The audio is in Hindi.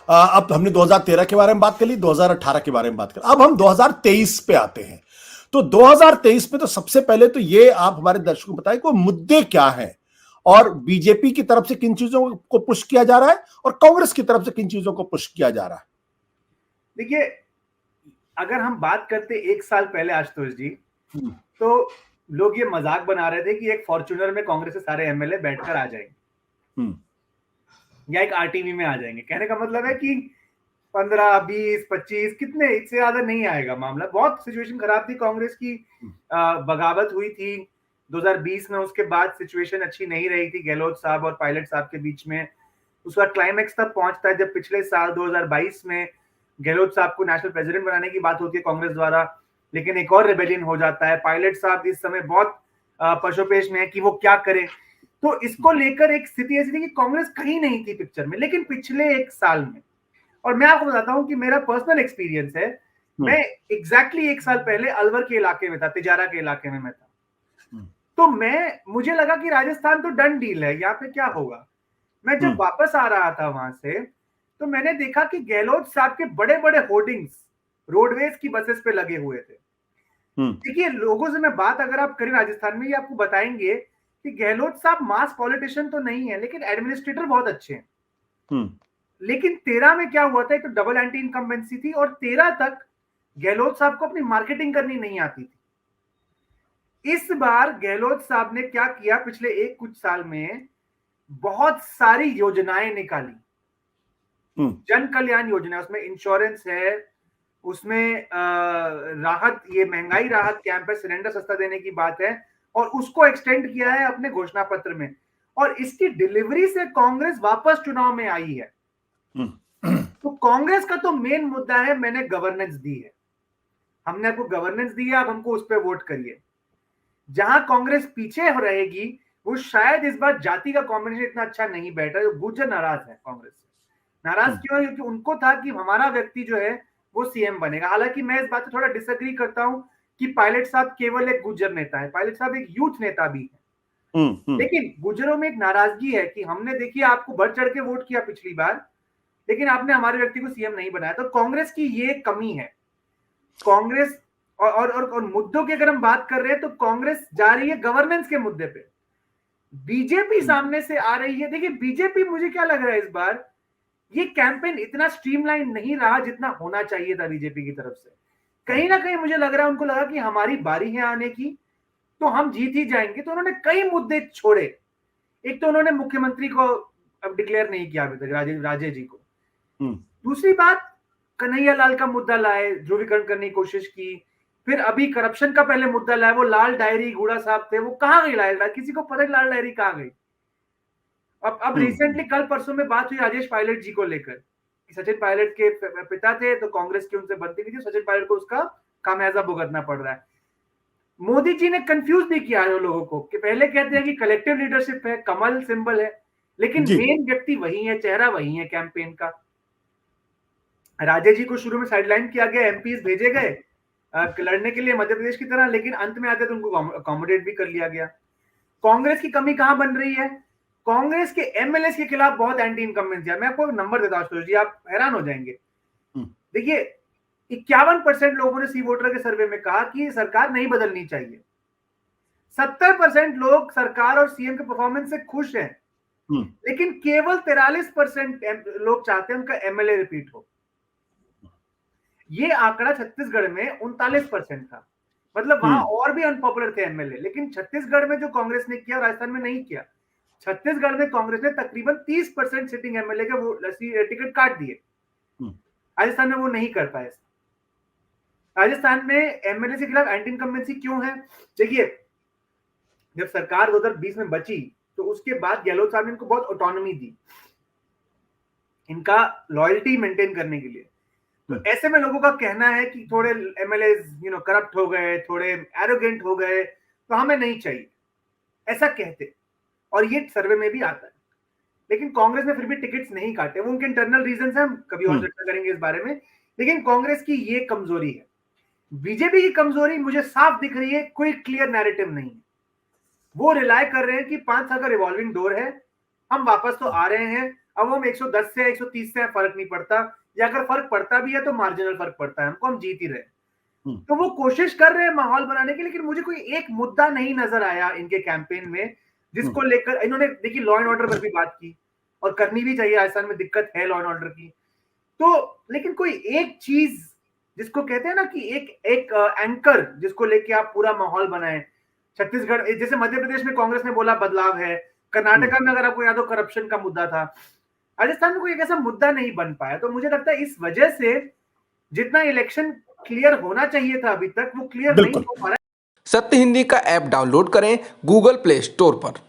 अब हमने 2013 के बारे में बात कर ली, 2018 के बारे में बात कर, अब हम 2023 पे आते हैं। तो 2023 में तो सबसे पहले तो ये आप हमारे दर्शकों को बताएं कि मुद्दे क्या हैं और बीजेपी की तरफ से किन चीजों को पुश किया जा रहा है और कांग्रेस की तरफ से किन चीजों को पुश किया जा रहा है। देखिए, अगर हम बात करते एक साल पहले आशुतोष जी, तो लोग ये मजाक बना रहे थे कि एक फॉर्च्यूनर में कांग्रेस के सारे एमएलए बैठकर आ जाएंगे या एक आरटीवी में आ जाएंगे। कहने का मतलब है कि 15, 20, 25 कितने, इससे ज्यादा नहीं आएगा मामला। बहुत सिचुएशन खराब थी, कांग्रेस की बगावत हुई थी 2020 में, उसके बाद सिचुएशन अच्छी नहीं रही थी गहलोत साहब और पायलट साहब के बीच में। उसका क्लाइमेक्स तब पहुंचता है जब पिछले साल 2022 में गहलोत साहब को नेशनल प्रेसिडेंट बनाने की बात होती है कांग्रेस द्वारा, लेकिन एक और रेबेलियन हो जाता है। पायलट साहब इस समय बहुत पशोपेश में है कि वो क्या करे। तो इसको लेकर एक स्थिति ऐसी थी कि कांग्रेस कहीं नहीं थी पिक्चर में। लेकिन पिछले एक साल में, और मैं आपको बताता हूं कि मेरा पर्सनल एक्सपीरियंस है, मैं एग्जैक्टली एक साल पहले अलवर के इलाके में था, तिजारा के इलाके में मैं था। तो मुझे लगा कि राजस्थान तो डन डील है, यहाँ पे क्या होगा। मैं जब वापस आ रहा था वहां से, तो मैंने देखा कि गहलोत साहब के बड़े बड़े होर्डिंग्स रोडवेज की बसेस पे लगे हुए थे। देखिए, लोगों से मैं बात अगर आप करें राजस्थान में, ये आपको बताएंगे कि गहलोत साहब मास पॉलिटिशियन तो नहीं है, लेकिन एडमिनिस्ट्रेटर बहुत अच्छे हैं। लेकिन 13 में क्या हुआ था, एक तो डबल एंटी इनकम्बेंसी थी, और 13 तक गहलोत साहब को अपनी मार्केटिंग करनी नहीं आती थी। इस बार गहलोत साहब ने क्या किया, पिछले कुछ साल में बहुत सारी योजनाएं निकाली, जन कल्याण योजना, उसमें इंश्योरेंस है, उसमें राहत, ये महंगाई राहत कैंप है, सिलेंडर सस्ता देने की बात है, और उसको एक्सटेंड किया है अपने घोषणा पत्र में। और इसकी डिलीवरी से कांग्रेस वापस चुनाव में आई है। तो कांग्रेस का तो मेन मुद्दा है, मैंने गवर्नेंस दी है, हमने आपको गवर्नेंस दी है, आप हमको उस पर वोट करिए। जहां कांग्रेस पीछे रहेगी, वो शायद इस बार जाति का कॉम्बिनेशन इतना अच्छा नहीं बैठा। गुर्जर नाराज है कांग्रेस से। नाराज क्यों है? क्योंकि उनको था कि हमारा व्यक्ति जो है वो सीएम बनेगा। हालांकि मैं इस बात से थोड़ा डिसएग्री करता हूं कि पायलट साहब केवल एक गुर्जर नेता है, पायलट साहब एक यूथ नेता भी है। लेकिन गुर्जरों में एक नाराजगी है कि हमने, देखिए, आपको बढ़ चढ़ के वोट किया पिछली बार, लेकिन आपने हमारे व्यक्ति को सीएम नहीं बनाया। तो कांग्रेस की ये कमी है। कांग्रेस और मुद्दों की अगर हम बात कर रहे हैं, तो कांग्रेस जा रही है गवर्नेंस के मुद्दे पे, बीजेपी सामने से आ रही है। देखिए, बीजेपी, मुझे क्या लग रहा है, इस बार ये कैंपेन इतना स्ट्रीमलाइन नहीं रहा जितना होना चाहिए था बीजेपी की तरफ से। कहीं ना कहीं मुझे लग रहा है उनको लगा कि हमारी बारी है आने की, तो हम जीत ही जाएंगे। तो उन्होंने कई मुद्दे छोड़े। एक तो उन्होंने मुख्यमंत्री को अब डिक्लेयर नहीं किया अभी तक, राजे जी को। दूसरी बात, कन्हैया लाल का मुद्दा लाए, ध्रुवीकरण करने की कोशिश की। फिर अभी करप्शन का पहले मुद्दा लाए, वो लाल डायरी, गुड़ा साहब थे, वो कहाँ गई लाल डायरी? किसी को पता लाल डायरी कहाँ गई? अब रिसेंटली कल परसों में बात हुई राजेश पायलट जी को लेकर, सचिन पायलट के पिता थे, तो कांग्रेस की उनसे बनती नहीं थी, सचिन पायलट को उसका खामियाजा भुगतना पड़ रहा है। मोदी जी ने कंफ्यूज नहीं किया है लोगों को, कि पहले कहते हैं कि कलेक्टिव लीडरशिप है, कमल सिंबल है, लेकिन मेन व्यक्ति वही है, चेहरा वही है कैंपेन का। राजे जी को शुरू में साइडलाइन किया गया, एमपीज भेजे गए लड़ने के लिए मध्य प्रदेश की तरह, लेकिन अंत में आते तो उनको अकोमोडेट भी कर लिया गया। कांग्रेस की कमी कहां बन रही है? कांग्रेस के एमएलए के खिलाफ बहुत एंटी इनकम्बेंसी है। मैं आपको नंबर देता हूं जी, आप हैरान हो जाएंगे। देखिए, 51% लोगों ने सी वोटर के सर्वे में कहा कि सरकार नहीं बदलनी चाहिए। 70% लोग सरकार और सीएम के परफॉर्मेंस से खुश हैं, लेकिन केवल 43% लोग चाहते हैं उनका एमएलए रिपीट हो। ये आंकड़ा छत्तीसगढ़ में 39% था। मतलब वहां और भी अनपॉपुलर थे एमएलए, लेकिन छत्तीसगढ़ में जो कांग्रेस ने किया, राजस्थान में नहीं किया। छत्तीसगढ़ में कांग्रेस ने तकरीबन 30% सिटिंग एमएलए के वो टिकट काट दिए। राजस्थान में वो नहीं कर पाए। राजस्थान में एमएलए के खिलाफ एंटी इनकम्बेंसी क्यों है? देखिए, जब सरकार 2020 में बची, तो उसके बाद गहलोत साहब ने इनको बहुत ऑटोनॉमी दी, इनका लॉयल्टी मेंटेन करने के लिए। तो ऐसे में लोगों का कहना है कि थोड़े एमएलए करप्ट हो गए, थोड़े एरोगेंट हो गए, तो हमें नहीं चाहिए, ऐसा कहते। और ये सर्वे में भी आता है। लेकिन कांग्रेस ने फिर भी टिकट्स नहीं काटे, वो उनके इंटरनल रीजंस हैं, हम कभी और चर्चा करेंगे इस बारे में। लेकिन कांग्रेस की ये कमजोरी है। बीजेपी की कमजोरी मुझे साफ दिख रही है, कोई क्लियर नैरेटिव नहीं है। वो रिलाय कर रहे हैं कि 5 साल का रिवॉल्विंग डोर है, हम वापस तो आ रहे हैं, अब हम 110 से 130 से फर्क नहीं पड़ता, या अगर फर्क पड़ता भी है तो मार्जिनल फर्क पड़ता है, हमको हम जीत ही रहे। तो वो कोशिश कर रहे हैं माहौल बनाने की, लेकिन मुझे कोई एक मुद्दा नहीं नजर आया इनके कैंपेन में जिसको लेकर इन्होंने, देखिए लॉ एंड ऑर्डर पर भी बात की और करनी भी चाहिए, राजस्थान में दिक्कत है लॉ एंड ऑर्डर की, तो लेकिन कोई एक चीज जिसको कहते हैं ना कि एक एंकर जिसको लेके आप पूरा माहौल बनाए। छत्तीसगढ़, जैसे मध्य प्रदेश में कांग्रेस ने बोला बदलाव है, कर्नाटका में अगर आपको याद हो करप्शन का मुद्दा था, राजस्थान में कोई एक ऐसा मुद्दा नहीं बन पाया। तो मुझे लगता है इस वजह से जितना इलेक्शन क्लियर होना चाहिए था अभी तक वो क्लियर नहीं हो पा रहा है। सत्य हिंदी का ऐप डाउनलोड करें गूगल प्ले स्टोर पर।